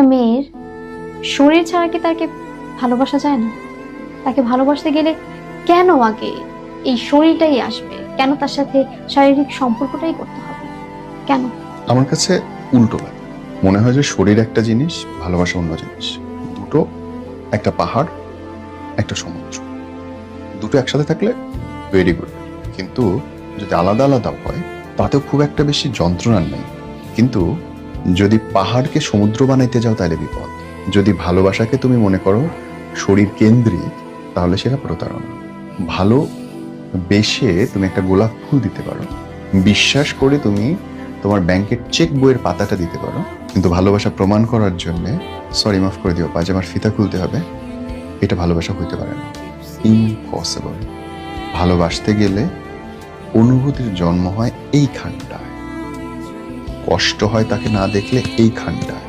একটা মেয়ের শরীর ছাড়া কি তাকে ভালোবাসা যায় না? তাকে ভালোবাসতে গেলে কেন আগে এই শরীরটাই আসবে? কেন তার সাথে শারীরিক সম্পর্কটাই করতে হবে? কেন? আমার কাছে উল্টো লাগে। মনে হয় যে শরীর একটা জিনিস, ভালোবাসা অন্য জিনিস। দুটো, একটা পাহাড়, একটা সমুদ্র, দুটো একসাথে থাকলে ভেরি গুড। কিন্তু যদি আলাদা আলাদা হয় তাতেও খুব একটা বেশি যন্ত্রণা নেই। কিন্তু যদি পাহাড়কে সমুদ্র বানাইতে যাও তাহলে বিপদ। যদি ভালোবাসাকে তুমি মনে করো শরীর কেন্দ্রিক, তাহলে সেটা প্রতারণা। ভালো বেশে তুমি একটা গোলাপ ফুল দিতে পারো, বিশ্বাস করে তুমি তোমার ব্যাংকের চেক বইয়ের পাতাটা দিতে পারো, কিন্তু ভালোবাসা প্রমাণ করার জন্য সরি মাফ করে দিও পাজামার ফিতা খুলতে হবে, এটা ভালোবাসা হইতে পারে না। ইম্পসিবল। ভালোবাসতে গেলে অনুভূতির জন্ম হয় এইখানটায়, কষ্ট হয় তাকে না দেখলে এইখানটায়।